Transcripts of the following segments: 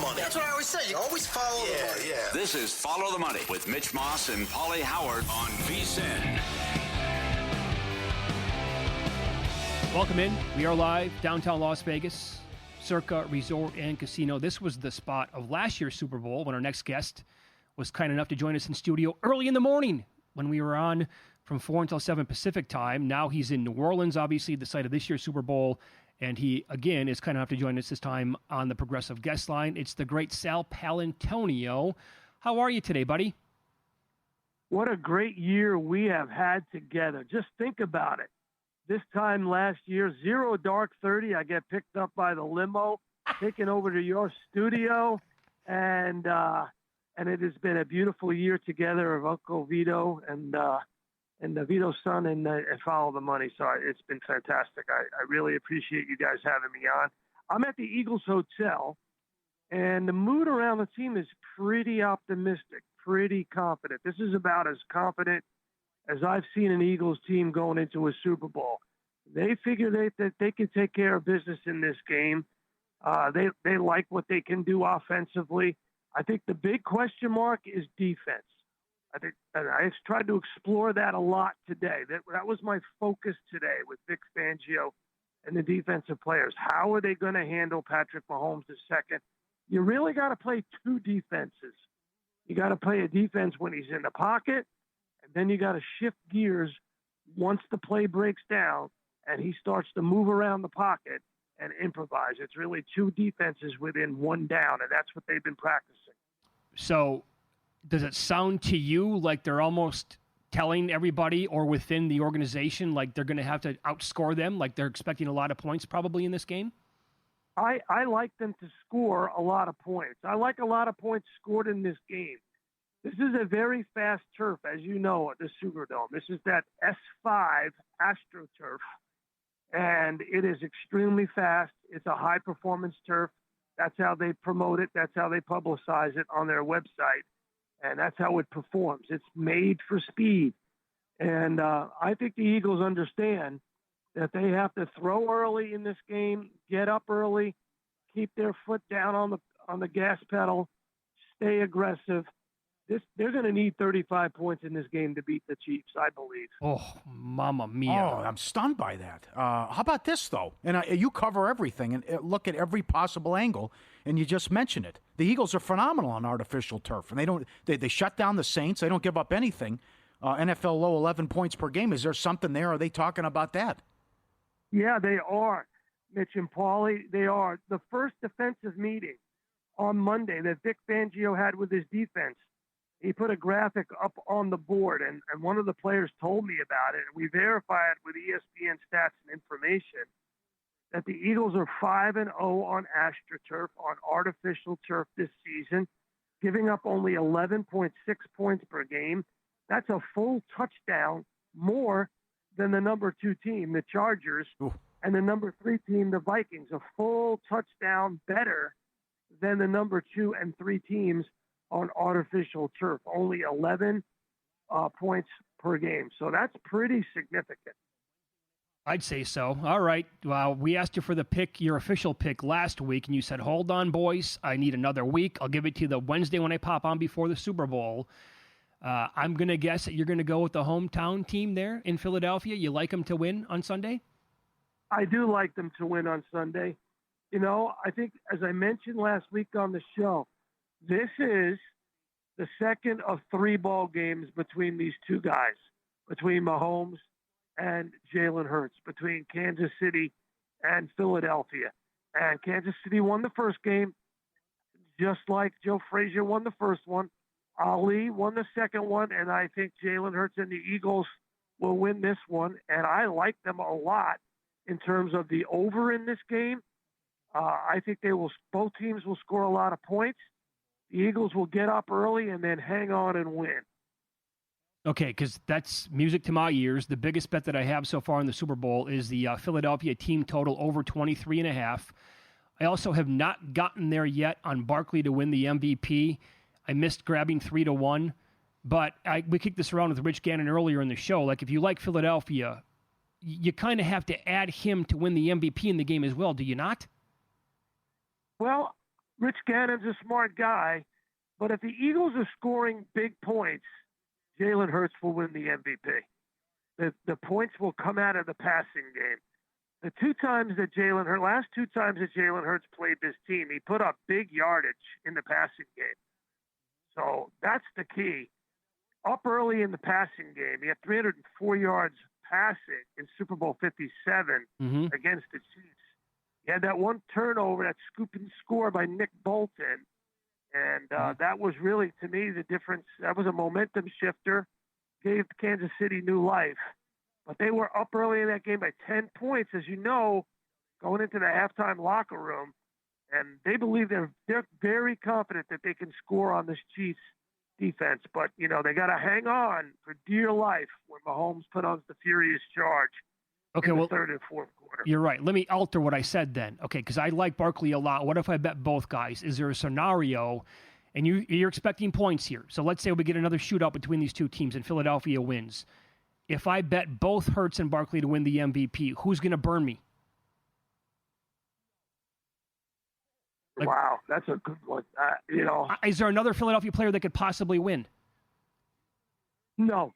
money. That's what I always say. You always follow the money. Yeah. This is Follow the Money with Mitch Moss and Pauly Howard on VSiN. Welcome in. We are live downtown Las Vegas, Circa Resort and Casino. This was the spot of last year's Super Bowl when our next guest was kind enough to join us in studio early in the morning when we were on from 4 until 7 Pacific time. Now he's in New Orleans, obviously the site of this year's Super Bowl, and he, again, is kind enough to join us this time on the Progressive Guest Line. It's the great Sal Paolantonio. How are you today, buddy? What a great year we have had together. Just think about it. This time last year, 0 dark 30, I get picked up by the limo, taken over to your studio, and it has been a beautiful year together of Uncle Vito and Vito's son and Follow the Money. So it's been fantastic. I really appreciate you guys having me on. I'm at the Eagles Hotel, and the mood around the team is pretty optimistic, pretty confident. This is about as confident as I've seen an Eagles team going into a Super Bowl. They figure that they can take care of business in this game. They like what they can do offensively. I think the big question mark is defense. I tried to explore that a lot today. That was my focus today with Vic Fangio and the defensive players. How are they going to handle Patrick Mahomes the second? You really got to play two defenses. You got to play a defense when he's in the pocket, and then you got to shift gears once the play breaks down and he starts to move around the pocket and improvise. It's really two defenses within one down, and that's what they've been practicing. So does it sound to you like they're almost telling everybody or within the organization like they're going to have to outscore them, like they're expecting a lot of points probably in this game? I like them to score a lot of points. I like a lot of points scored in this game. This is a very fast turf, as you know, at the Superdome. This is that S5 AstroTurf, and it is extremely fast. It's a high-performance turf. That's how they promote it. That's how they publicize it on their website, and that's how it performs. It's made for speed, and I think the Eagles understand that they have to throw early in this game, get up early, keep their foot down on the gas pedal, stay aggressive. They're going to need 35 points in this game to beat the Chiefs, I believe. Oh, mamma mia. Oh, I'm stunned by that. How about this, though? And you cover everything and look at every possible angle, and you just mentioned it. The Eagles are phenomenal on artificial turf, and they shut down the Saints. They don't give up anything. NFL low 11 points per game. Is there something there? Are they talking about that? Yeah, they are, Mitch and Pauly. They are. The first defensive meeting on Monday that Vic Fangio had with his defense, he put a graphic up on the board, and one of the players told me about it, and we verified with ESPN stats and information that the Eagles are 5-0 on AstroTurf, on artificial turf this season, giving up only 11.6 points per game. That's a full touchdown more than the number 2 team, the Chargers, and the number 3 team, the Vikings, a full touchdown better than the number 2 and 3 teams on artificial turf, only 11 points per game. So that's pretty significant. I'd say so. All right. Well, we asked you for the pick, your official pick last week, and you said, hold on, boys. I need another week. I'll give it to you the Wednesday when I pop on before the Super Bowl. I'm going to guess that you're going to go with the hometown team there in Philadelphia. You like them to win on Sunday? I do like them to win on Sunday. You know, I think, as I mentioned last week on the show, this is the second of 3 ball games between these two guys, between Mahomes and Jalen Hurts, between Kansas City and Philadelphia. And Kansas City won the first game, just like Joe Frazier won the first one. Ali won the second one, and I think Jalen Hurts and the Eagles will win this one. And I like them a lot in terms of the over in this game. I think both teams will score a lot of points. The Eagles will get up early and then hang on and win. Okay, because that's music to my ears. The biggest bet that I have so far in the Super Bowl is the Philadelphia team total over 23.5. I also have not gotten there yet on Barkley to win the MVP. I missed grabbing 3-1, but we kicked this around with Rich Gannon earlier in the show. Like, if you like Philadelphia, you kind of have to add him to win the MVP in the game as well, do you not? Well, Rich Gannon's a smart guy, but if the Eagles are scoring big points, Jalen Hurts will win the MVP. The points will come out of the passing game. The last two times that Jalen Hurts played this team, he put up big yardage in the passing game. So that's the key. Up early in the passing game, he had 304 yards passing in Super Bowl 57 against the Chiefs. He had that one turnover, that scoop and score by Nick Bolton. And that was really, to me, the difference. That was a momentum shifter, gave Kansas City new life. But they were up early in that game by 10 points, as you know, going into the halftime locker room. And they believe they're very confident that they can score on this Chiefs defense. But, they got to hang on for dear life when Mahomes put on the furious charge in the third and fourth quarter. You're right. Let me alter what I said then. Okay, because I like Barkley a lot. What if I bet both guys? Is there a scenario, and you're expecting points here? So let's say we get another shootout between these two teams and Philadelphia wins. If I bet both Hurts and Barkley to win the MVP, who's going to burn me? Wow, that's a good one. Is there another Philadelphia player that could possibly win? No.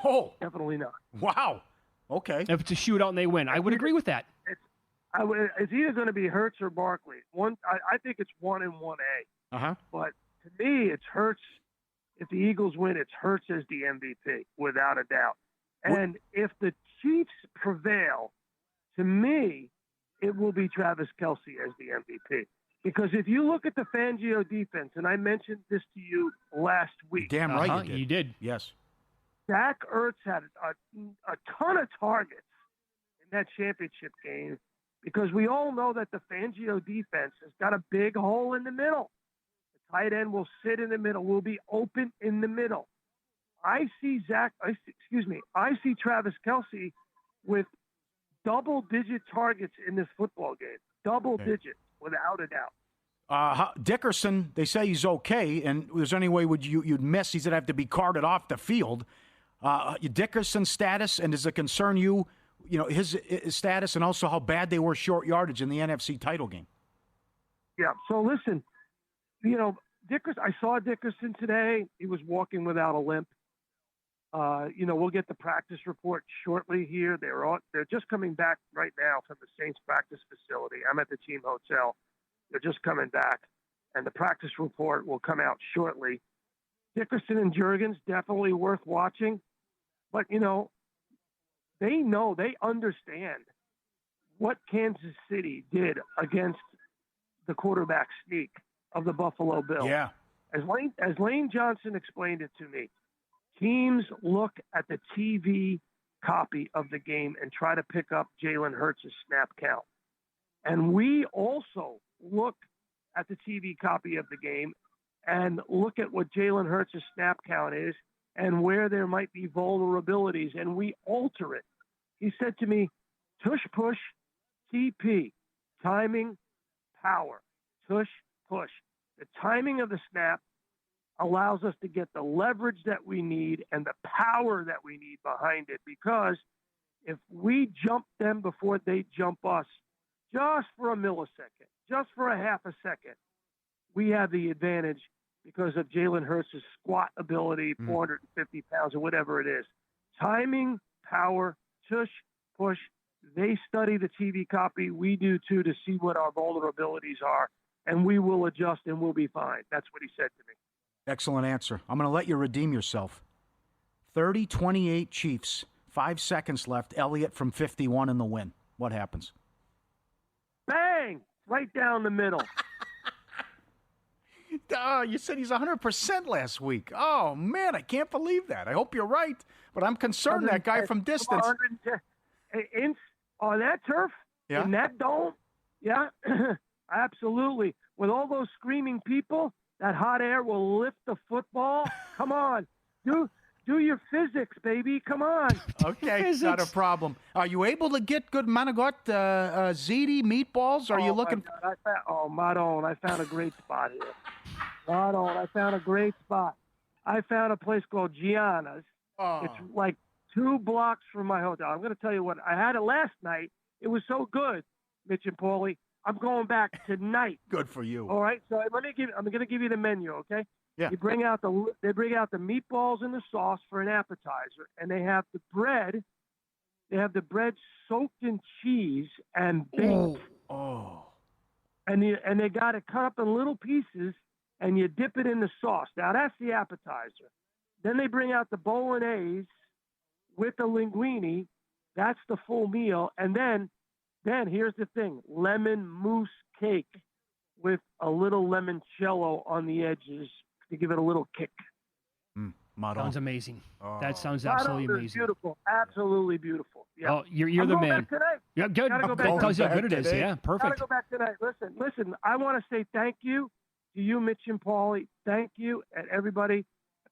Oh. Definitely not. Wow. Okay. If it's a shootout and they win, I would agree with that. It's either going to be Hurts or Barkley. I think it's 1 and 1A. Uh-huh. But to me, it's Hurts. If the Eagles win, it's Hurts as the MVP, without a doubt. And if the Chiefs prevail, to me, it will be Travis Kelce as the MVP. Because if you look at the Fangio defense, and I mentioned this to you last week. Damn right you did. Yes. Zach Ertz had a ton of targets in that championship game because we all know that the Fangio defense has got a big hole in the middle. The tight end will sit in the middle, will be open in the middle. I see Travis Kelce with double-digit targets in this football game. Double-digit, without a doubt. Dickerson, they say he's okay, and is there any way you'd miss? He's going to have to be carted off the field. Dickerson's status, and does it concern you, his status, and also how bad they were short yardage in the NFC title game? Yeah, so listen, Dickerson. I saw Dickerson today. He was walking without a limp. We'll get the practice report shortly here. They're just coming back right now from the Saints practice facility. I'm at the team hotel. They're just coming back, and the practice report will come out shortly. Dickerson and Juergens, definitely worth watching. But, they understand what Kansas City did against the quarterback sneak of the Buffalo Bills. Yeah. As Lane Johnson explained it to me, teams look at the TV copy of the game and try to pick up Jalen Hurts' snap count. And we also look at the TV copy of the game and look at what Jalen Hurts' snap count is and where there might be vulnerabilities, and we alter it. He said to me, tush, push, TP, timing, power, tush, push. The timing of the snap allows us to get the leverage that we need and the power that we need behind it, because if we jump them before they jump us, just for a millisecond, just for a half a second, we have the advantage because of Jalen Hurts' squat ability, 450 pounds or whatever it is. Timing, power, tush, push. They study the TV copy. We do too, to see what our vulnerabilities are, and we will adjust and we'll be fine. That's what he said to me. Excellent answer. I'm going to let you redeem yourself. 30-28 Chiefs, 5 seconds left. Elliott from 51 in the win. What happens? Bang! Right down the middle. You said he's 100% last week. Oh, man, I can't believe that. I hope you're right, but I'm concerned that guy from distance. 110 on that turf? Yeah. In that dome? Yeah, absolutely. With all those screaming people, that hot air will lift the football. Come on. Do your physics, baby. Come on. Okay, not a problem. Are you able to get good manigot, ziti, meatballs? Are you looking? Madon, I found a great spot here. Madon, I found a great spot. I found a place called Gianna's. Oh. It's like 2 blocks from my hotel. I'm going to tell you what, I had it last night. It was so good, Mitch and Pauly. I'm going back tonight. Good for you. All right. So I'm going to give you the menu. Okay. Yeah. They bring out the meatballs and the sauce for an appetizer, and they have the bread. They have the bread soaked in cheese and baked. Oh. And they got it cut up in little pieces, and you dip it in the sauce. Now that's the appetizer. Then they bring out the bolognese with the linguine. That's the full meal. And then here's the thing: lemon mousse cake with a little limoncello on the edges to give it a little kick. Sounds amazing. Oh. That sounds absolutely amazing. Beautiful, absolutely beautiful. Yeah. Oh, you're the man. Back tonight. Yeah, good. Gotta go back That tells you how today. good it is. Yeah, Gotta perfect. go back tonight. Listen. I want to say thank you to you, Mitch and Pauly. Thank you, and everybody.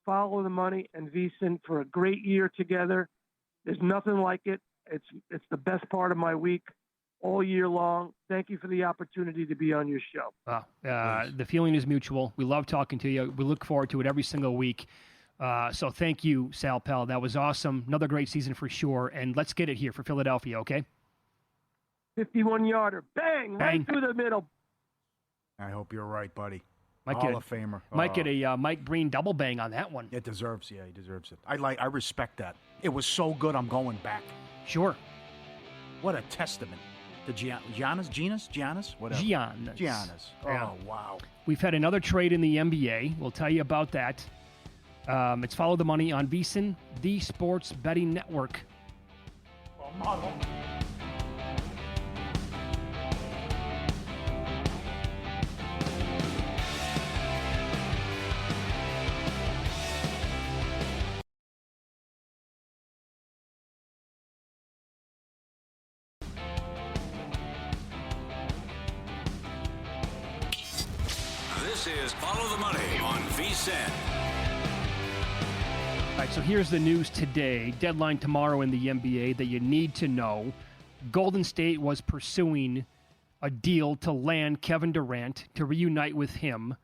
Follow the Money and VSiN for a great year together. There's nothing like it. It's the best part of my week all year long. Thank you for the opportunity to be on your show. Wow. The feeling is mutual. We love talking to you. We look forward to it every single week. So thank you, Sal Pal. That was awesome. Another great season for sure. And let's get it here for Philadelphia, okay? 51-yarder. Bang! Right through the middle. I hope you're right, buddy. Might Hall of Famer. Might get a Mike Breen double bang on that one. It deserves. Yeah, he deserves it. I respect that. It was so good. I'm going back. Sure. What a testament to Giannis, whatever. Giannis. Yeah. Oh, wow. We've had another trade in the NBA. We'll tell you about that. It's Follow the Money on VSiN, the Sports Betting Network. Model. This is Follow the Money on VSiN. All right, so here's the news today. Deadline tomorrow in the NBA that you need to know. Golden State was pursuing a deal to land Kevin Durant to reunite with him.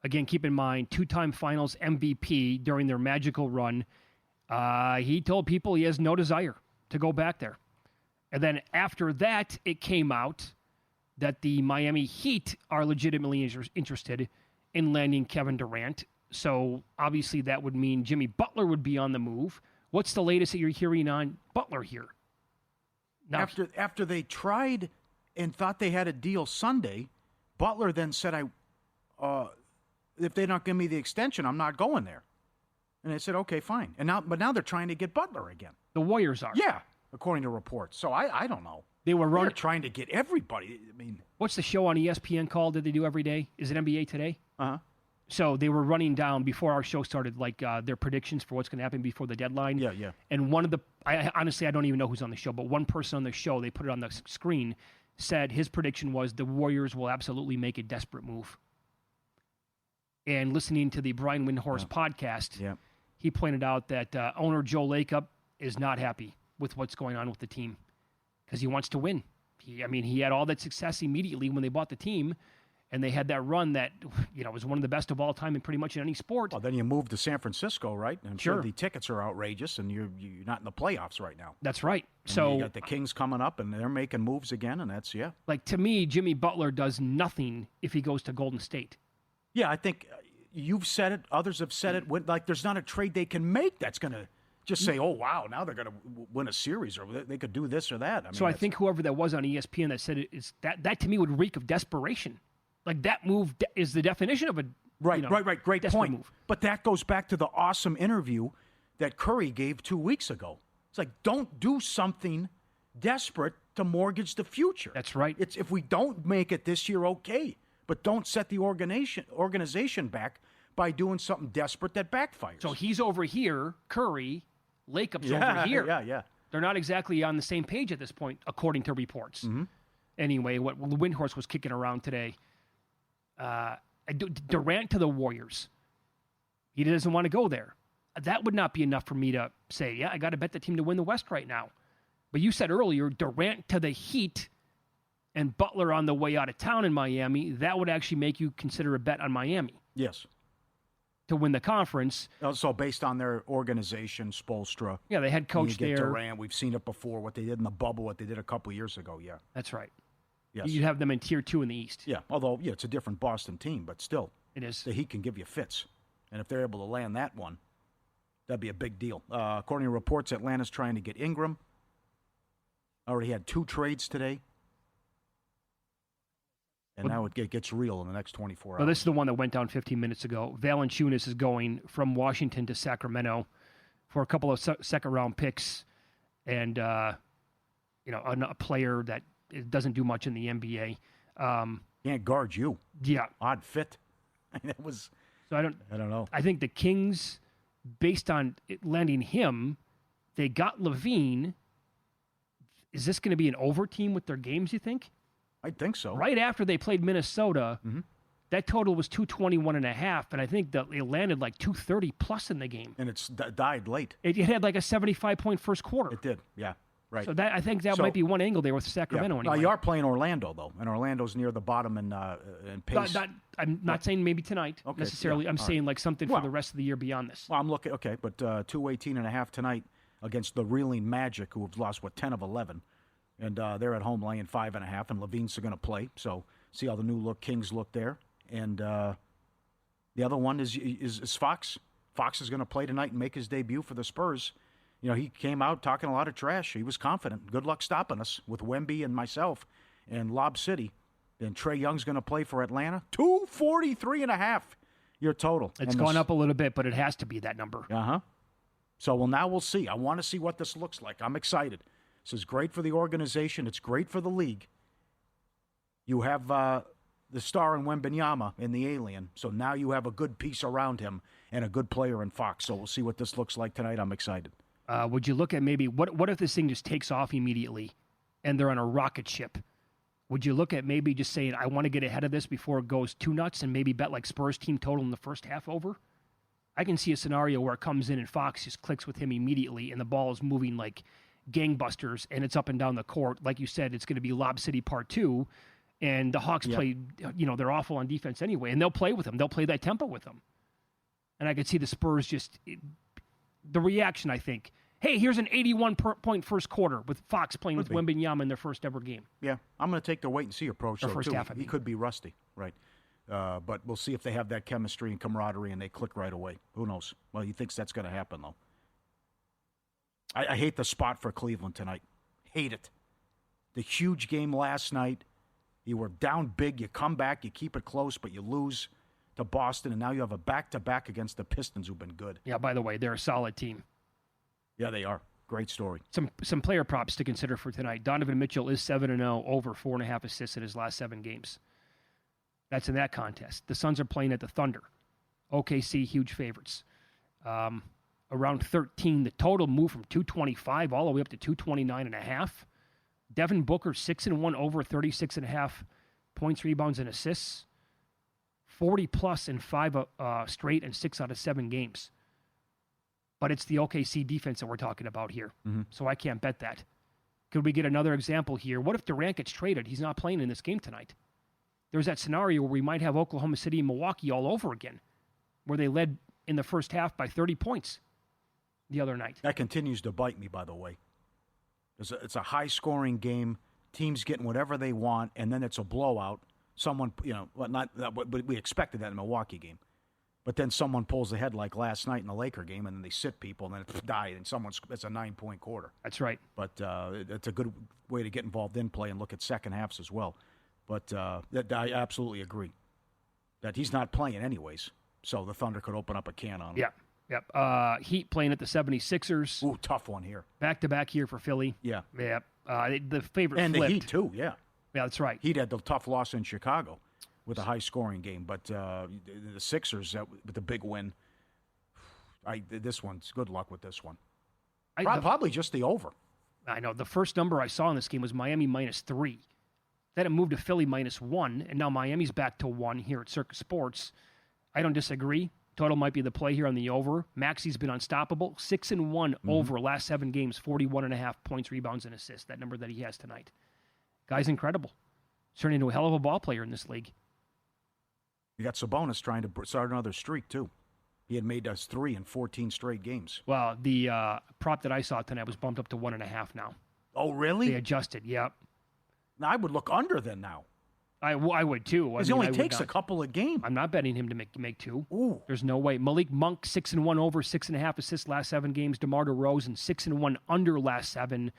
Again, keep in mind, two-time finals MVP during their magical run. He told people he has no desire to go back there. And then after that, it came out that the Miami Heat are legitimately interested in landing Kevin Durant. So obviously that would mean Jimmy Butler would be on the move. What's the latest that you're hearing on Butler here? Now, After they tried and thought they had a deal Sunday, Butler then said, if they don't give me the extension, I'm not going there. And they said, okay, fine. But now they're trying to get Butler again. the Warriors are. Yeah, according to reports. So I don't know. They were They're trying to get everybody. I mean, what's the show on ESPN called that they do every day? Is it NBA Today? uh-huh. So they were running down before our show started, like their predictions for what's going to happen before the deadline. Yeah. And one of the, honestly, I don't even know who's on the show, but one person on the show, they put it on the screen, said his prediction was the Warriors will absolutely make a desperate move. And listening to the Brian Windhorst podcast, he pointed out that owner Joe Lacob is not happy with what's going on with the team because he wants to win. He had all that success immediately when they bought the team. And they had that run that, was one of the best of all time in pretty much in any sport. Well, then you moved to San Francisco, right? I'm Sure. sure the tickets are outrageous, and you're not in the playoffs right now. That's right. And so you got the Kings coming up, and they're making moves again, and that's, Like, to me, Jimmy Butler does nothing if he goes to Golden State. Yeah, I think you've said it. Others have said it. Like, there's not a trade they can make that's going to just say, oh, wow, now they're going to win a series, or they could do this or that. I think whoever that was on ESPN that said it is that to me would reek of desperation. Like, that move is the definition of a right. Great point. Move. But that goes back to the awesome interview that Curry gave 2 weeks ago. It's like, don't do something desperate to mortgage the future. That's right. It's if we don't make it this year, okay, but don't set the organization back by doing something desperate that backfires. So he's over here, Curry, Lacob's over here. Yeah. They're not exactly on the same page at this point, according to reports. Mm-hmm. Anyway, what Windhorst was kicking around today. Durant to the Warriors. He doesn't want to go there. That would not be enough for me to say, I got to bet the team to win the West right now. But you said earlier, Durant to the Heat and Butler on the way out of town in Miami, that would actually make you consider a bet on Miami. Yes. To win the conference. Also based on their organization, Spoelstra. Yeah, they had coach there. there. Durant, we've seen it before, what they did in the bubble, what they did a couple years ago, That's right. Yes. You'd have them in Tier 2 in the East. Yeah, although, it's a different Boston team, but still. It is. The Heat can give you fits. And if they're able to land that one, that'd be a big deal. According to reports, Atlanta's trying to get Ingram. Already had 2 trades today. And now it gets real in the next 24 hours. Well, this is the one that went down 15 minutes ago. Valanciunas is going from Washington to Sacramento for a couple of second-round picks and, a player that doesn't do much in the NBA. Can't guard you. Yeah. Odd fit. That was. So I don't know. I think the Kings, based on landing him, they got Levine. Is this going to be an over team with their games, you think? I think so. Right after they played Minnesota, that total was 221.5, and I think that it landed like 230 plus in the game. And it's died late. It had like a 75-point first quarter. It did, yeah. Right. So I think that might be one angle there with Sacramento. Yeah. Anyway. Now, you are playing Orlando, though, and Orlando's near the bottom in pace. I'm not saying maybe tonight necessarily. Yeah, I'm saying like something for the rest of the year beyond this. Well, I'm looking, okay, but 218.5 tonight against the reeling Magic, who have lost, 10 of 11. And they're at home laying 5.5, and Levine's going to play. So see how the new look Kings look there. And the other one is Fox. Fox is going to play tonight and make his debut for the Spurs. He came out talking a lot of trash. He was confident. Good luck stopping us with Wemby and myself and Lob City. And Trae Young's going to play for Atlanta. 243.5 your total. It's gone up a little bit, but it has to be that number. Uh-huh. So, now we'll see. I want to see what this looks like. I'm excited. This is great for the organization. It's great for the league. You have the star in Wembanyama in the alien, so now you have a good piece around him and a good player in Fox. So we'll see what this looks like tonight. I'm excited. Would you look at maybe what if this thing just takes off immediately and they're on a rocket ship? Would you look at maybe just saying, I want to get ahead of this before it goes too nuts and maybe bet like Spurs team total in the first half over? I can see a scenario where it comes in and Fox just clicks with him immediately and the ball is moving like gangbusters and it's up and down the court. Like you said, it's going to be Lob City Part 2, and the Hawks play, they're awful on defense anyway, and they'll play with them. They'll play that tempo with them. And I could see the Spurs the reaction, I think, hey, here's an 81-point first quarter with Fox playing with Wembanyama in their first ever game. Yeah, I'm going to take the wait-and-see approach, though, first too. Half, he could be rusty, right? But we'll see if they have that chemistry and camaraderie and they click right away. Who knows? Well, he thinks that's going to happen, though. I hate the spot for Cleveland tonight. Hate it. The huge game last night. You were down big. You come back. You keep it close, but you lose to Boston. And now you have a back-to-back against the Pistons, who've been good. Yeah, by the way, they're a solid team. Yeah, they are. Great story. Some player props to consider for tonight. Donovan Mitchell is 7-0, over 4.5 assists in his last 7 games. That's in that contest. The Suns are playing at the Thunder. OKC, huge favorites. Around 13, the total moved from 225 all the way up to 229.5. Devin Booker, 6-1, over 36.5 points, rebounds, and assists. 40-plus in 5 straight and 6 out of 7 games. But it's the OKC defense that we're talking about here. So I can't bet that. Could we get another example here? What if Durant gets traded? He's not playing in this game tonight. There's that scenario where we might have Oklahoma City and Milwaukee all over again, where they led in the first half by 30 points the other night. That continues to bite me, by the way. It's a high-scoring game. Teams getting whatever they want, and then it's a blowout. Someone, but we expected that in the Milwaukee game. But then someone pulls ahead like last night in the Laker game, and then they sit people, and then it's died, and it's a 9-point quarter. That's right. But it's a good way to get involved in play and look at second halves as well. But I absolutely agree that he's not playing anyways, so the Thunder could open up a can on him. Yep. Heat playing at the 76ers. Ooh, tough one here. Back-to-back here for Philly. Yeah. Yep. The favorite and flipped. The Heat, too, yeah. Yeah, that's right. Heat had the tough loss in Chicago with a high-scoring game. But the Sixers, with the big win, this one's good luck with this one. Probably just the over. I know. The first number I saw in this game was Miami -3. Then it moved to Philly -1, and now Miami's back to 1 here at Circa Sports. I don't disagree. Total might be the play here on the over. Maxi's been unstoppable. 6-1 over last 7 games, 41.5 points, rebounds, and assists. That number that he has tonight. Guy's incredible. Turning into a hell of a ball player in this league. You got Sabonis trying to start another streak, too. He had made us 3 in 14 straight games. Well, the prop that I saw tonight was bumped up to 1.5 now. Oh, really? They adjusted, yep. Now, I would look under then now. I would too. Because he only takes a couple a game. I'm not betting him to make 2. Ooh. There's no way. Malik Monk, 6-1 over, 6.5 assists last 7 games. DeMar DeRozan, 6-1 under last 7.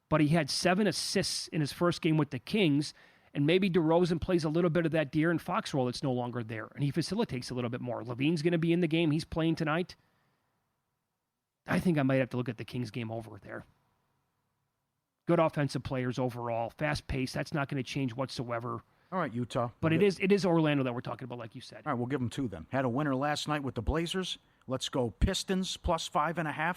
But he had 7 assists in his first game with the Kings. And maybe DeRozan plays a little bit of that De'Aaron Fox role that's no longer there. And he facilitates a little bit more. Levine's going to be in the game. He's playing tonight. I think I might have to look at the Kings game over there. Good offensive players overall. Fast pace. That's not going to change whatsoever. All right, Utah. But it is Orlando that we're talking about, like you said. All right, we'll give them 2 then. Had a winner last night with the Blazers. Let's go Pistons plus 5.5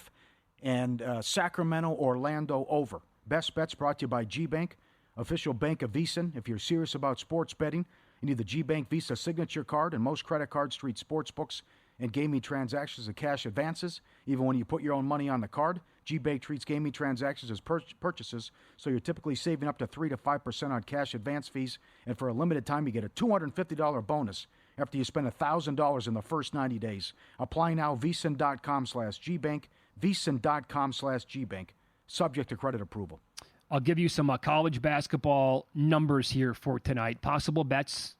and Sacramento, Orlando over. Best bets brought to you by G-Bank, official bank of VEASAN. If you're serious about sports betting, you need the G-Bank Visa Signature Card, and most credit cards treat sports books and gaming transactions as cash advances, even when you put your own money on the card. G-Bank treats gaming transactions as purchases, so you're typically saving up to 3 to 5% on cash advance fees, and for a limited time, you get a $250 bonus after you spend $1,000 in the first 90 days. Apply now, VEASAN.com/GBank, VEASAN.com/GBank, subject to credit approval. I'll give you some college basketball numbers here for tonight. Possible bets,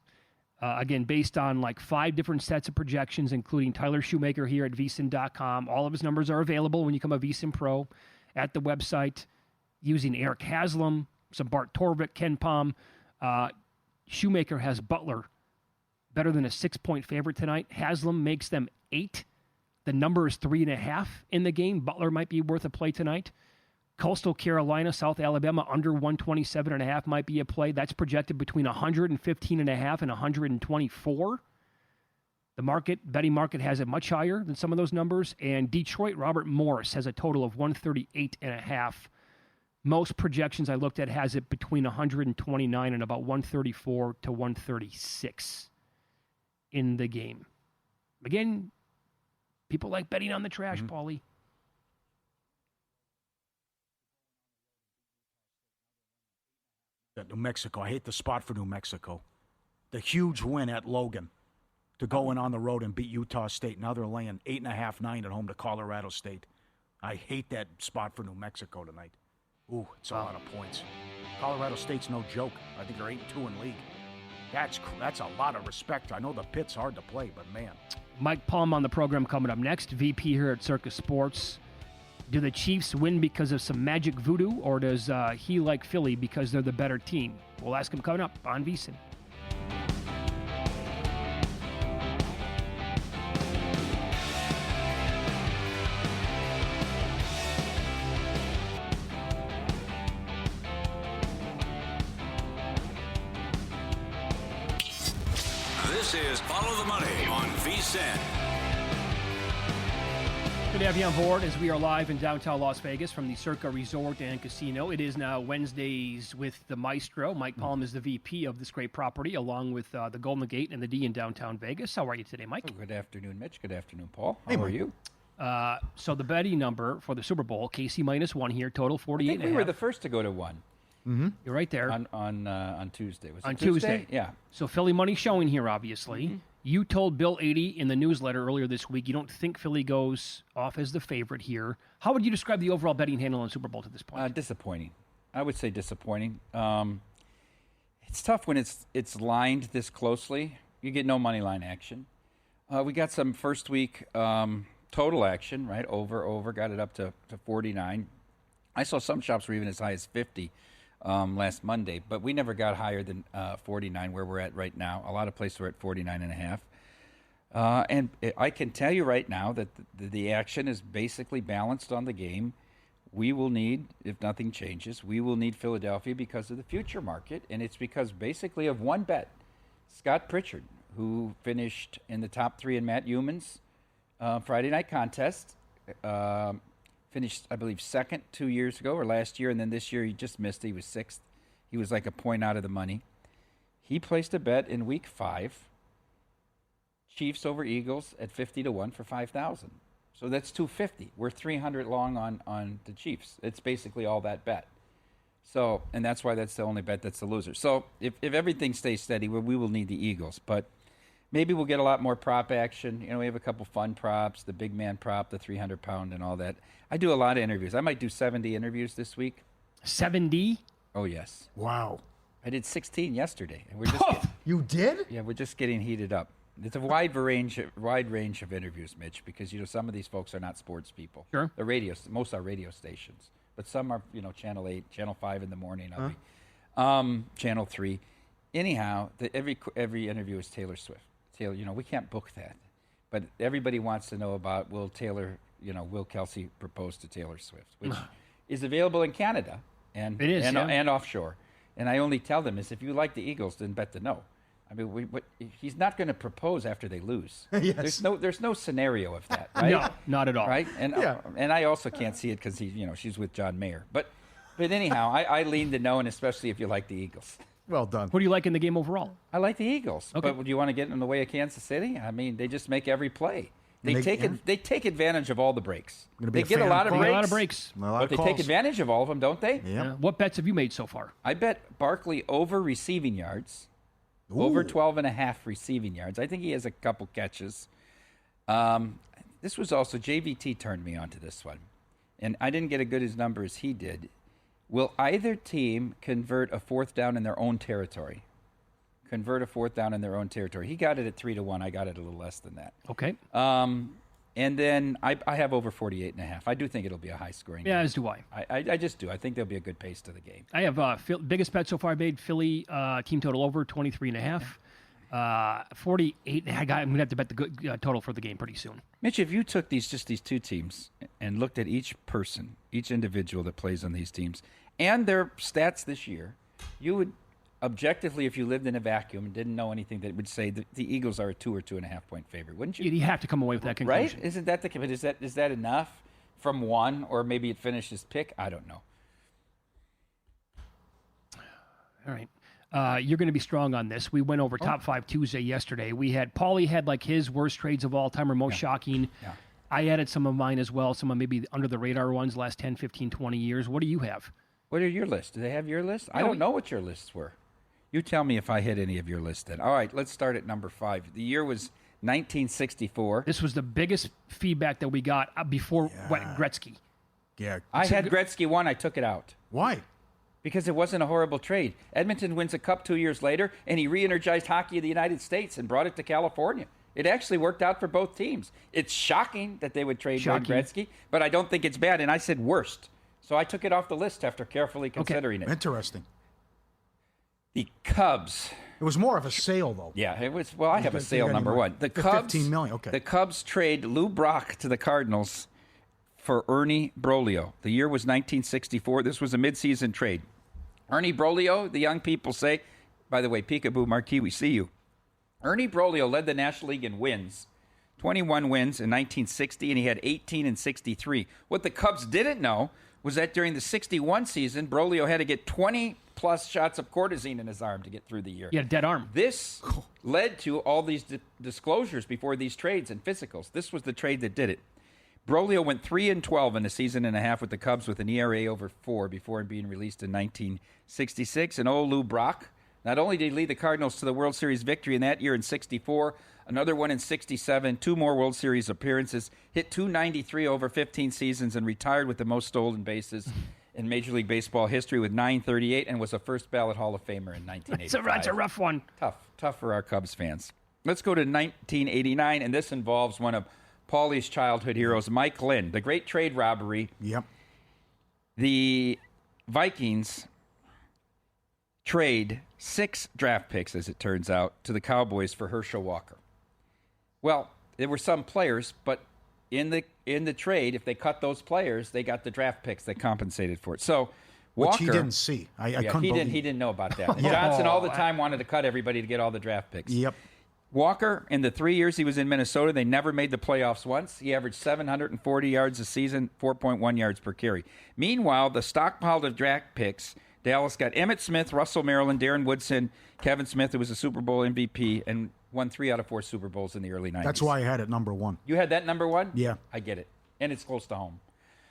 again, based on like 5 different sets of projections, including Tyler Shoemaker here at VEASAN.com. All of his numbers are available when you become a VEASAN Pro at the website using Eric Haslam, some Bart Torvik, Ken Palm. Shoemaker has Butler better than a 6-point favorite tonight. Haslam makes them 8. The number is 3.5 in the game. Butler might be worth a play tonight. Coastal Carolina, South Alabama, under 127.5 might be a play. That's projected between 115.5 and 124. The betting market has it much higher than some of those numbers. And Detroit, Robert Morris has a total of 138.5. Most projections I looked at has it between 129 and about 134 to 136 in the game. Again, people like betting on the trash, Pauly. New Mexico. I hate the spot for New Mexico. The huge win at Logan to go in on the road and beat Utah State. Now they're laying 8.5, 9 at home to Colorado State. I hate that spot for New Mexico tonight. Ooh, it's a lot of points. Colorado State's no joke. I think they're 8-2 in league. That's a lot of respect. I know the pit's hard to play, but man. Mike Palm on the program coming up next. VP here at Circa Sports. Do the Chiefs win because of some magic voodoo, or does he like Philly because they're the better team? We'll ask him coming up on VEASAN. This is Follow the Money on VEASAN. Good to have you on board as we are live in downtown Las Vegas from the Circa Resort and Casino. It is now Wednesdays with the Maestro. Mike Palm is the VP of this great property, along with the Golden Gate and the D in downtown Vegas. How are you today, Mike? Oh, good afternoon, Mitch. Good afternoon, Paul. How are you? So the betting number for the Super Bowl, KC -1 here, total 48. I think we were the first to go to 1. You're right there. On Tuesday. Was it on Tuesday? Yeah. So Philly money showing here, obviously. You told Bill 80 in the newsletter earlier this week you don't think Philly goes off as the favorite here. How would you describe the overall betting handle on Super Bowl to this point? Disappointing. I would say disappointing. It's tough when it's lined this closely. You get no money line action. We got some first week total action, right? Over, got it up to 49. I saw some shops were even as high as 50 last Monday, but we never got higher than 49 where we're at right now. A lot of places are at 49.5. And I can tell you right now that the action is basically balanced on the game. We will need, if nothing changes, we will need Philadelphia because of the future market, and it's because basically of one bet. Scott Pritchard, who finished in the top 3 in Matt Euman's Friday night contest, finished, I believe, second 2 years ago or last year, and then this year he just missed. He was 6th. He was like a point out of the money. He placed a bet in week 5, Chiefs over Eagles at 50-1 for $5,000. So that's $250. We're 300 long on the Chiefs. It's basically all that bet. So, and that's why that's the only bet that's the loser. So if everything stays steady, we will need the Eagles, but maybe we'll get a lot more prop action. You know, we have a couple fun props, the big man prop, the 300-pound and all that. I do a lot of interviews. I might do 70 interviews this week. 70? Oh, yes. Wow. I did 16 yesterday. And we're just You did? yeah, we're just getting heated up. It's a wide range of interviews, Mitch, because some of these folks are not sports people. Sure. The most are radio stations, but some are Channel 8, Channel 5 in the morning, Channel 3. Anyhow, every interview is Taylor Swift. Taylor, we can't book that, but everybody wants to know about will Kelsey propose to Taylor Swift, which is available in Canada and it is, and offshore. And I only tell them is if you like the Eagles, then bet the no. I mean, he's not going to propose after they lose. Yes. There's no scenario of that, right? No, not at all. Right? And and I also can't see it because she's with John Mayer. But anyhow, I lean to no, and especially if you like the Eagles. Well done. Who do you like in the game overall? I like the Eagles. Okay. But do you want to get in the way of Kansas City? I mean, they just make every play. They They- take advantage of all the breaks. Gonna be They a get a fan lot of of A breaks. lot of breaks. A lot But of they calls. take advantage of all of them, don't they? Yep. What bets have you made so far? I bet Barkley over receiving yards. Over 12.5 receiving yards. I think he has a couple catches. This was also, JVT turned me on to this one. And I didn't get a good as number as he did. Will either team convert a fourth down in their own territory? Convert a fourth down in their own territory. He got it at 3-1. I got it a little less than that. Okay. And then I have over 48.5. I do think it'll be a high scoring Yeah, game. as do I. I just do. I think there'll be a good pace to the game. I have biggest bet so far I made Philly team total over 23.5. 48. I'm going to have to bet the good total for the game pretty soon. Mitch, if you took these two teams and looked at each person, each individual that plays on these teams, and their stats this year, you would objectively, if you lived in a vacuum and didn't know anything, that would say that the Eagles are a 2 or 2.5 point favorite, wouldn't you? You have to come away with that conclusion. Right? Isn't that but is that enough from one, or maybe it finishes pick? I don't know. All right. You're going to be strong on this. We went over top 5 Tuesday yesterday. Pauly had like his worst trades of all time or most shocking. Yeah. I added some of mine as well, some of maybe under the radar ones last 10, 15, 20 years. What do you have? What are your lists? Do they have your list? I don't know what your lists were. You tell me if I hit any of your lists then. All right, let's start at number 5. The year was 1964. This was the biggest feedback that we got before Gretzky. Yeah. I had Gretzky 1. I took it out. Why? Because it wasn't a horrible trade. Edmonton wins a cup 2 years later, and he re-energized hockey in the United States and brought it to California. It actually worked out for both teams. It's shocking that they would trade Wayne Gretzky, but I don't think it's bad, and I said worst. So I took it off the list after carefully considering it. Interesting. The Cubs. It was more of a sale, though. Yeah, it was. Well, I have a sale got number any 1. more? The The Cubs. $15 million, okay. The Cubs trade Lou Brock to the Cardinals for Ernie Broglio. The year was 1964. This was a midseason trade. Ernie Broglio, the young people say, by the way, Peekaboo Marquis, we see you. Ernie Broglio led the National League in wins, 21 wins in 1960, and he had 18 in 63. What the Cubs didn't know was that during the 61 season, Broglio had to get 20-plus shots of cortisone in his arm to get through the year. You had a dead arm. This led to all these disclosures before these trades and physicals. This was the trade that did it. Broglio went 3-12 in a season and a half with the Cubs with an ERA over 4 before being released in 1966. And Lou Brock, not only did he lead the Cardinals to the World Series victory in that year in 64, another one in 67, 2 more World Series appearances, hit .293 over 15 seasons, and retired with the most stolen bases in Major League Baseball history with .938, and was a first ballot Hall of Famer in 1985. That's a rough one. Tough for our Cubs fans. Let's go to 1989, and this involves one of Pauly's childhood heroes, Mike Lynn. The great trade robbery. Yep. The Vikings trade 6 draft picks, as it turns out, to the Cowboys for Herschel Walker. Well, there were some players, but in the trade, if they cut those players, they got the draft picks that compensated for it. So Walker, Which he didn't see. I couldn't he believe. didn't know about that. Johnson all the time wanted to cut everybody to get all the draft picks. Yep. Walker, in the 3 years he was in Minnesota, they never made the playoffs once. He averaged 740 yards a season, 4.1 yards per carry. Meanwhile, the stockpile of draft picks, Dallas got Emmitt Smith, Russell Maryland, Darren Woodson, Kevin Smith, who was a Super Bowl MVP, and won 3 out of 4 Super Bowls in the early 90s. That's why I had it number 1. You had that number 1? Yeah. I get it. And it's close to home.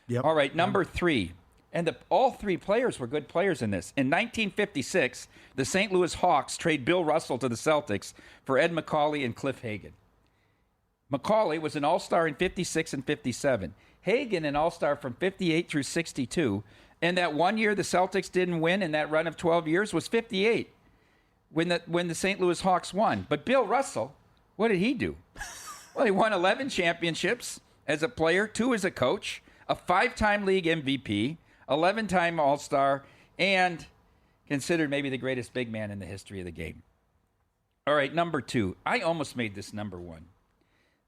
Yep. All right, number 3. And all 3 players were good players in this. In 1956, the St. Louis Hawks trade Bill Russell to the Celtics for Ed McCauley and Cliff Hagan. McCauley was an All-Star in 56 and 57. Hagan, an All-Star from 58 through 62. And that one year the Celtics didn't win in that run of 12 years was 58 when the St. Louis Hawks won. But Bill Russell, what did he do? Well, he won 11 championships as a player, 2 as a coach, a 5-time league MVP, 11-time All-Star, and considered maybe the greatest big man in the history of the game. All right, number 2. I almost made this number 1.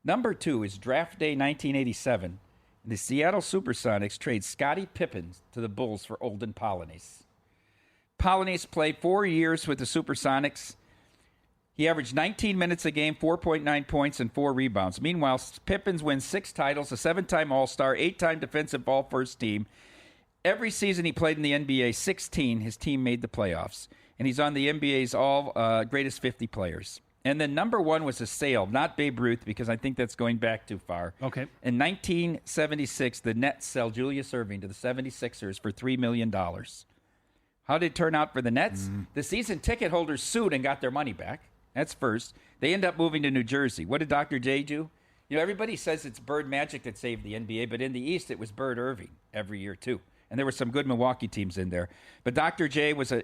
Number 2 is draft day 1987. The Seattle Supersonics trade Scottie Pippen to the Bulls for Olden Polynice. Polynice played 4 years with the Supersonics. He averaged 19 minutes a game, 4.9 points, and 4 rebounds. Meanwhile, Pippen wins 6 titles, a 7-time All-Star, 8-time Defensive All-First Team. Every season he played in the NBA, 16, his team made the playoffs. And he's on the NBA's all greatest 50 players. And then number 1 was a sale, not Babe Ruth, because I think that's going back too far. Okay. In 1976, the Nets sell Julius Erving to the 76ers for $3 million. How did it turn out for the Nets? The season ticket holders sued and got their money back. That's first. They end up moving to New Jersey. What did Dr. J do? You know, everybody says it's Bird Magic that saved the NBA, but in the East, it was Bird Irving every year, too. And there were some good Milwaukee teams in there. But Dr. J was a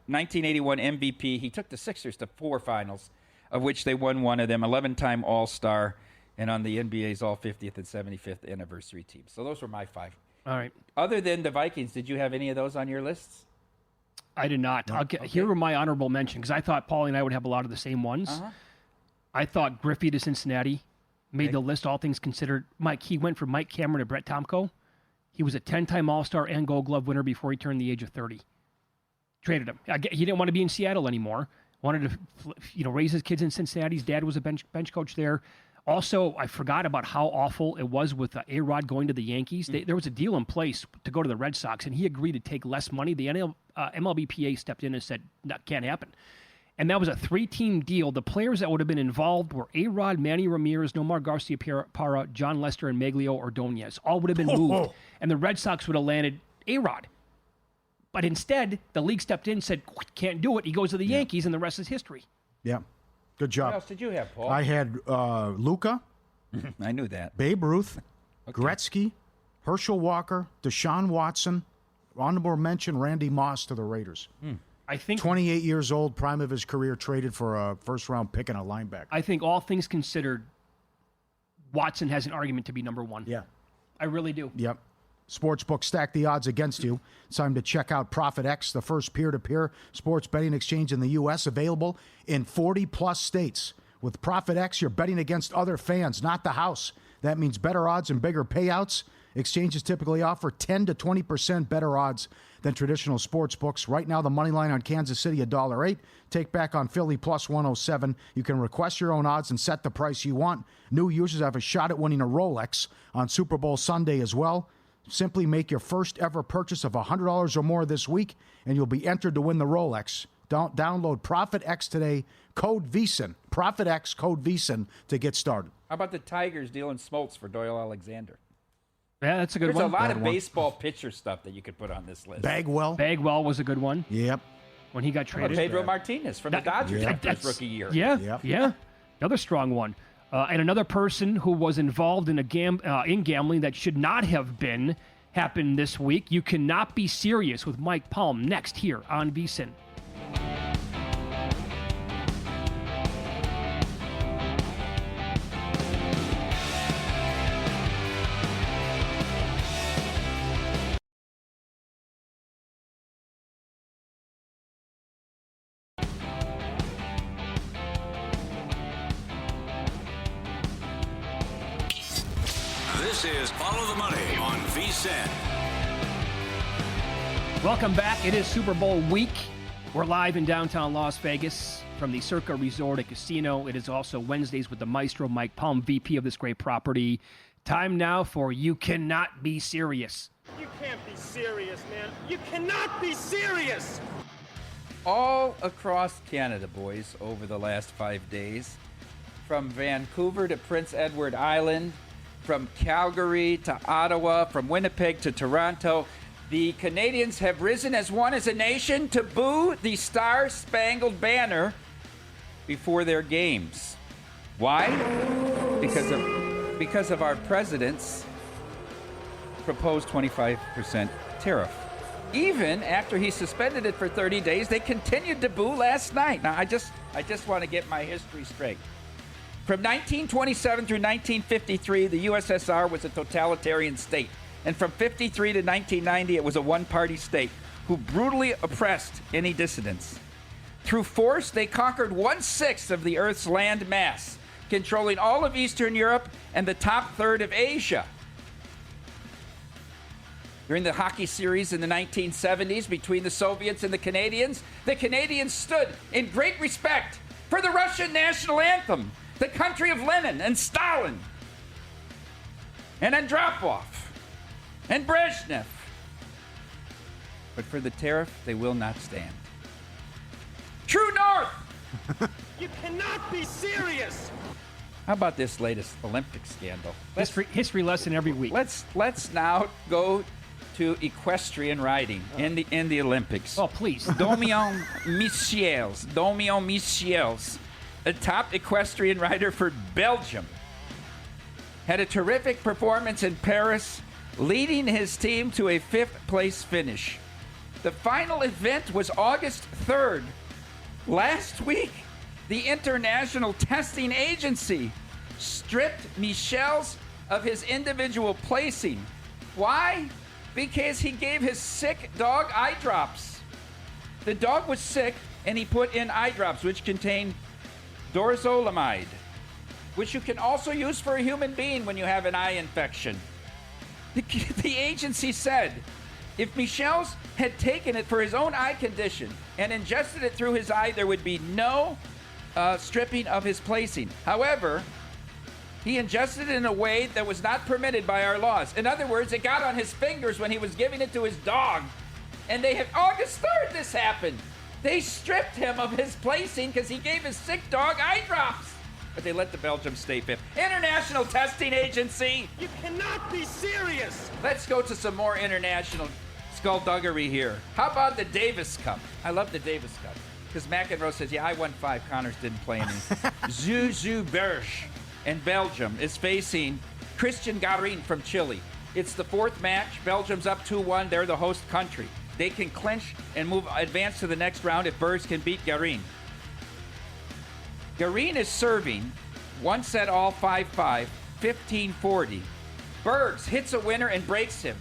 1981 MVP. He took the Sixers to 4 finals, of which they won 1 of them, 11-time All-Star, and on the NBA's all-50th and 75th anniversary team. So those were my 5. All right. Other than the Vikings, did you have any of those on your lists? I did not. Okay. Here were my honorable mention, because I thought Paulie and I would have a lot of the same ones. Uh-huh. I thought Griffey to Cincinnati made the list, all things considered. Mike, he went from Mike Cameron to Brett Tomko. He was a 10-time All-Star and Gold Glove winner before he turned the age of 30. Traded him. He didn't want to be in Seattle anymore. Wanted to, raise his kids in Cincinnati. His dad was a bench coach there. Also, I forgot about how awful it was with A-Rod going to the Yankees. There was a deal in place to go to the Red Sox, and he agreed to take less money. The MLBPA stepped in and said, that can't happen. And that was a 3-team deal. The players that would have been involved were A-Rod, Manny Ramirez, Nomar Garcia-Parra, John Lester, and Maglio Ordonez. All would have been moved, and the Red Sox would have landed A-Rod. But instead, the league stepped in and said, can't do it. He goes to the Yankees, and the rest is history. Yeah. Good job. What else did you have, Paul? I had Luca, I knew that. Babe Ruth, Gretzky, Herschel Walker, Deshaun Watson, honorable mention Randy Moss to the Raiders. I think 28 years old, prime of his career, traded for a first-round pick and a linebacker. I think all things considered, Watson has an argument to be number 1. Yeah. I really do. Yep. Sportsbook stack the odds against you. It's time to check out ProfitX, the first peer-to-peer sports betting exchange in the U.S., available in 40-plus states. With ProfitX, you're betting against other fans, not the house. That means better odds and bigger payouts. Exchanges typically offer 10 to 20% better odds than traditional sports books. Right now, the money line on Kansas City, $1.08. Take back on Philly, plus 107. You can request your own odds and set the price you want. New users have a shot at winning a Rolex on Super Bowl Sunday as well. Simply make your first ever purchase of $100 or more this week, and you'll be entered to win the Rolex. Download ProfitX today, code VSiN. ProfitX, code VSiN to get started. How about the Tigers dealing smolts for Doyle Alexander? Yeah, that's a good There's one. a lot Bad of one. baseball pitcher stuff that you could put on this list. Bagwell was a good one Yep. when he got How about traded. Pedro Martinez from the Dodgers after his That's- rookie year. Yeah. Another strong one. And another person who was involved in in gambling that should not have been happened this week. You cannot be serious with Mike Palm next here on VSiN. This is Follow the Money on VSiN. Welcome back. It is Super Bowl week. We're live in downtown Las Vegas from the Circa Resort and Casino. It is also Wednesdays with the maestro, Mike Palm, VP of this great property. Time now for You Cannot Be Serious. You can't be serious, man. You cannot be serious! All across Canada, boys, over the last 5 days. From Vancouver to Prince Edward Island, from Calgary to Ottawa, from Winnipeg to Toronto, the Canadians have risen as one as a nation to boo the Star-Spangled Banner before their games. Why? Because of our president's proposed 25% tariff. Even after he suspended it for 30 days, they continued to boo last night. Now, I just want to get my history straight. From 1927 through 1953, the USSR was a totalitarian state. And from 53 to 1990, it was a one-party state who brutally oppressed any dissidents. Through force, they conquered 1/6 of the Earth's land mass, controlling all of Eastern Europe and the top third of Asia. During the hockey series in the 1970s between the Soviets and the Canadians stood in great respect for the Russian national anthem, the country of Lenin and Stalin and Andropov and Brezhnev. But for the tariff, they will not stand. True North! You cannot be serious! How about this latest Olympic scandal? History lesson every week. Let's now go to equestrian riding in the Olympics. Oh, please. Domion Michiels, a top equestrian rider for Belgium, had a terrific performance in Paris, leading his team to a 5th place finish. The final event was August 3rd. Last week, the International Testing Agency stripped Michels of his individual placing. Why? Because he gave his sick dog eye drops. The dog was sick, and he put in eye drops, which contain dorzolamide, which you can also use for a human being when you have an eye infection. The agency said if Michels had taken it for his own eye condition and ingested it through his eye, there would be no stripping of his placing. However, he ingested it in a way that was not permitted by our laws. In other words, it got on his fingers when he was giving it to his dog. And August 3rd this happened. They stripped him of his placing because he gave his sick dog eye drops. But they let the Belgium stay 5th. International Testing Agency! You cannot be serious! Let's go to some more international skullduggery here. How about the Davis Cup? I love the Davis Cup. Because McEnroe says, yeah, I won 5. Connors didn't play any. Zuzu Berge in Belgium is facing Christian Garin from Chile. It's the 4th match. Belgium's up 2-1. They're the host country. They can clinch and advance to the next round if Berge can beat Garin. Garin is serving 1 set all 5-5, 15-40. Berge hits a winner and breaks him.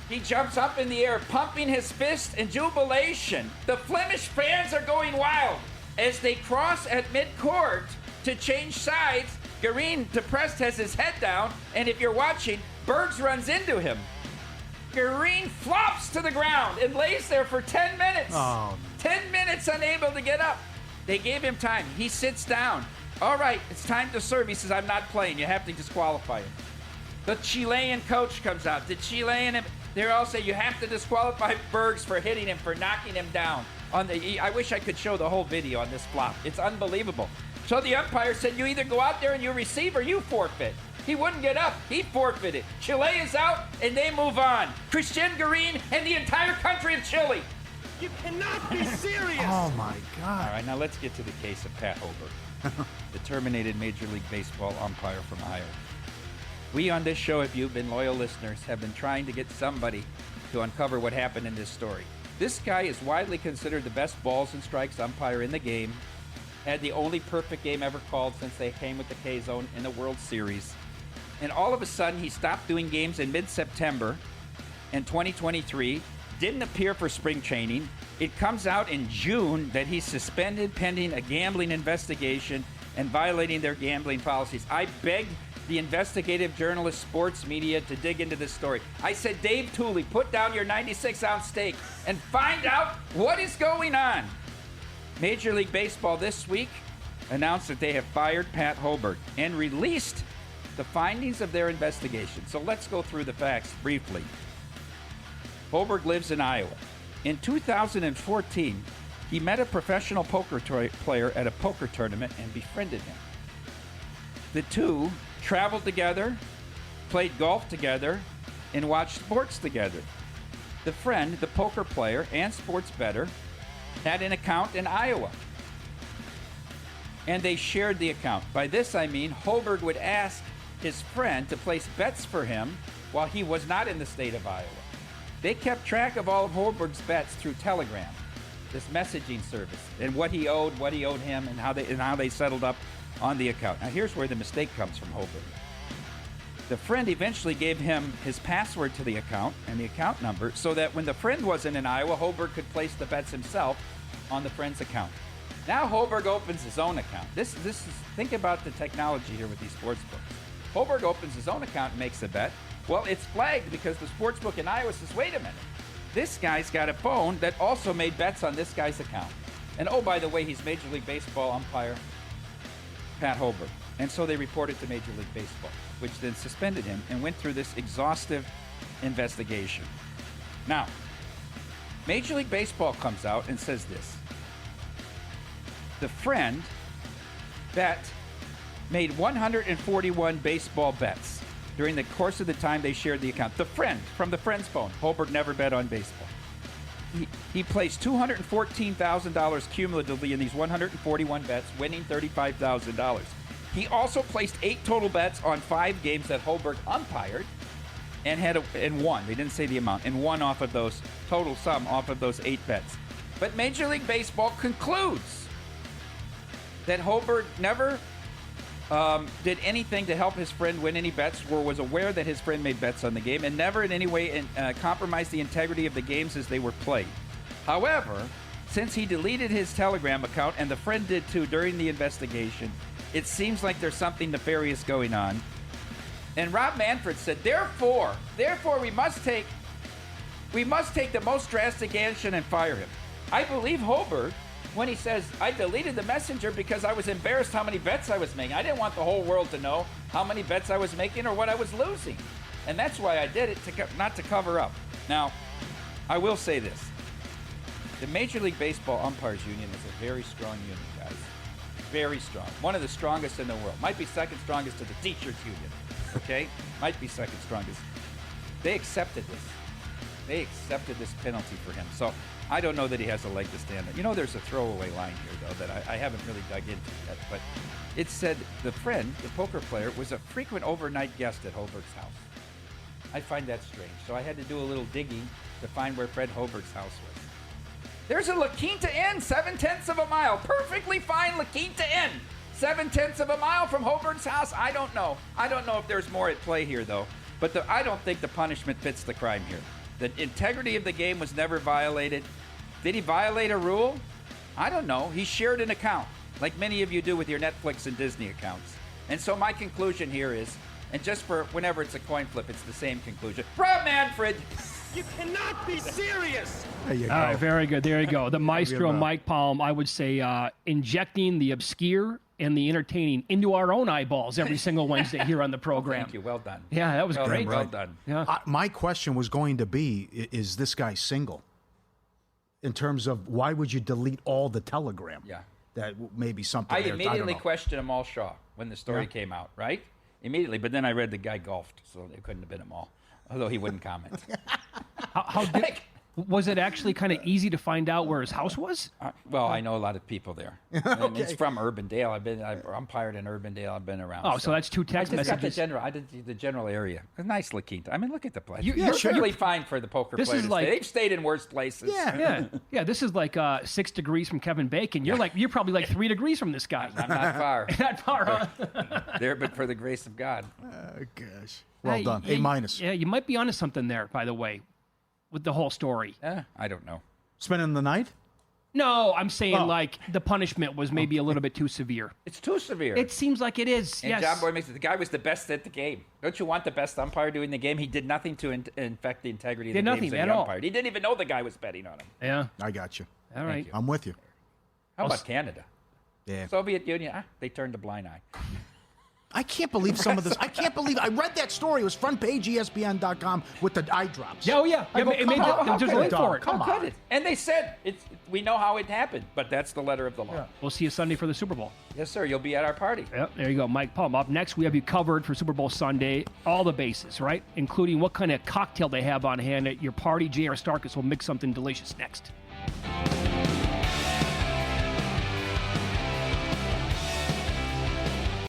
He jumps up in the air, pumping his fist in jubilation. The Flemish fans are going wild as they cross at mid-court to change sides. Garin, depressed, has his head down, and if you're watching, Berge runs into him. Garin flops to the ground and lays there for 10 minutes. Oh. 10 minutes unable to get up. They gave him time. He sits down. All right, it's time to serve. He says, I'm not playing. You have to disqualify him. The Chilean coach comes out. They all say you have to disqualify Berge for hitting him, for knocking him down. I wish I could show the whole video on this flop. It's unbelievable. So the umpire said, you either go out there and you receive or you forfeit. He wouldn't get up. He forfeited. Chile is out, and they move on. Christian Garin and the entire country of Chile. You cannot be serious! Oh, my God. All right, now let's get to the case of Pat Hobert, the terminated Major League Baseball umpire from Iowa. We on this show, if you've been loyal listeners, have been trying to get somebody to uncover what happened in this story. This guy is widely considered the best balls and strikes umpire in the game, had the only perfect game ever called since they came with the K-Zone in the World Series. And all of a sudden, he stopped doing games in mid-September in 2023, didn't appear for spring training. It comes out in June that he's suspended pending a gambling investigation and violating their gambling policies. I begged the investigative journalist sports media to dig into this story. I said, Dave Tooley, put down your 96-ounce steak and find out what is going on. Major League Baseball this week announced that they have fired Pat Hobert and released the findings of their investigation. So let's go through the facts briefly. Hobert lives in Iowa. In 2014, he met a professional poker player at a poker tournament and befriended him. The two traveled together, played golf together, and watched sports together. The friend, the poker player and sports bettor, had an account in Iowa, and they shared the account. By this I mean Hobert would ask his friend to place bets for him while he was not in the state of Iowa. They kept track of all of Holberg's bets through Telegram, this messaging service, and what he owed him, and how they settled up on the account. Now here's where the mistake comes from Holberg. The friend eventually gave him his password to the account and the account number so that when the friend wasn't in Iowa, Holberg could place the bets himself on the friend's account. Now Holberg opens his own account. Think about the technology here with these sports books. Holberg opens his own account and makes a bet. Well, it's flagged because the sports book in Iowa says, wait a minute. This guy's got a phone that also made bets on this guy's account. And oh, by the way, he's Major League Baseball umpire Pat Holberg. And so they reported to Major League Baseball, which then suspended him and went through this exhaustive investigation. Now, Major League Baseball comes out and says this. The friend made 141 baseball bets during the course of the time they shared the account. The friend, from the friend's phone. Holberg never bet on baseball. He placed $214,000 cumulatively in these 141 bets, winning $35,000. He also placed 8 total bets on 5 games that Holberg umpired and won. They didn't say the amount, and won off of those, total sum off of those 8 bets. But Major League Baseball concludes that Holberg never did anything to help his friend win any bets, or was aware that his friend made bets on the game, and never in any way compromised the integrity of the games as they were played. However, since he deleted his Telegram account, and the friend did too during the investigation, it seems like there's something nefarious going on. And Rob Manfred said, therefore, we must take the most drastic action and fire him. I believe Holberg when he says, I deleted the messenger because I was embarrassed how many bets I was making. I didn't want the whole world to know how many bets I was making or what I was losing. And that's why I did it, not to cover up. Now, I will say this. The Major League Baseball Umpires Union is a very strong union, guys. Very strong. One of the strongest in the world. Might be second strongest to the Teachers Union. Okay? Might be second strongest. They accepted this. They accepted this penalty for him. So I don't know that he has a leg to stand on. You know, there's a throwaway line here, though, that I haven't really dug into yet. But it said the friend, the poker player, was a frequent overnight guest at Holberg's house. I find that strange. So I had to do a little digging to find where Fred Holberg's house was. There's a La Quinta Inn, 7/10 of a mile. Perfectly fine La Quinta Inn. 7/10 of a mile from Holberg's house. I don't know. I don't know if there's more at play here, though. But I don't think the punishment fits the crime here. The integrity of the game was never violated. Did he violate a rule? I don't know. He shared an account, like many of you do with your Netflix and Disney accounts. And so my conclusion here is, and just for whenever it's a coin flip, it's the same conclusion. Rob Manfred! You cannot be serious! There you go. All right, very good. There you go. The maestro, Mike Palm, I would say injecting the obscure and the entertaining into our own eyeballs every single Wednesday here on the program. Thank you. Well done. Yeah, that was great. Well done. Yeah. My question was going to be, is this guy single? In terms of why would you delete all the Telegram? Yeah. That may be something I there. immediately don't know. questioned Amal Shaw when the story came out, right? Immediately. But then I read the guy golfed, so it couldn't have been Amal, although he wouldn't comment. Was it actually kind of easy to find out where his house was? Well, I know a lot of people there. And it's from Urbandale. I've umpired in Urbandale. I've been around. Oh, so that's 2 text messages. I did the general area. A nice La Quinta. I mean, look at the place. You're really fine for the poker This players. is like- They've stayed in worse places. Yeah. This is like 6 degrees from Kevin Bacon. You're probably like 3 degrees from this guy. I'm not far. Not far, huh? There, but for the grace of God. Gosh. Well Hey, done. yeah, A minus. Yeah, you might be onto something there, by the way, with the whole story. I don't know. Spending the night? No, I'm saying like the punishment was maybe a little bit too severe. It's too severe. It seems like it is. And yes. John Boy makes it. The guy was the best at the game. Don't you want the best umpire doing the game? He did nothing to infect the integrity of the Did games nothing that at he all. umpired. He didn't even know the guy was betting on him. Yeah. I got you. All right. you. I'm with you. How about Canada? Yeah. Soviet Union, they turned a blind eye. I can't believe some of this. I can't believe I read that story. It was front page ESPN.com with the eye drops. Yeah, oh, yeah. I go, It made come on, there's a link for it. Come How on. could it? And they said, we know how it happened, but that's the letter of the law. We'll see you Sunday for the Super Bowl. Yes, sir. You'll be at our party. Yep, there you go. Mike Palm. Up next, we have you covered for Super Bowl Sunday. All the bases, right? Including what kind of cocktail they have on hand at your party. J.R. Starkus will mix something delicious next.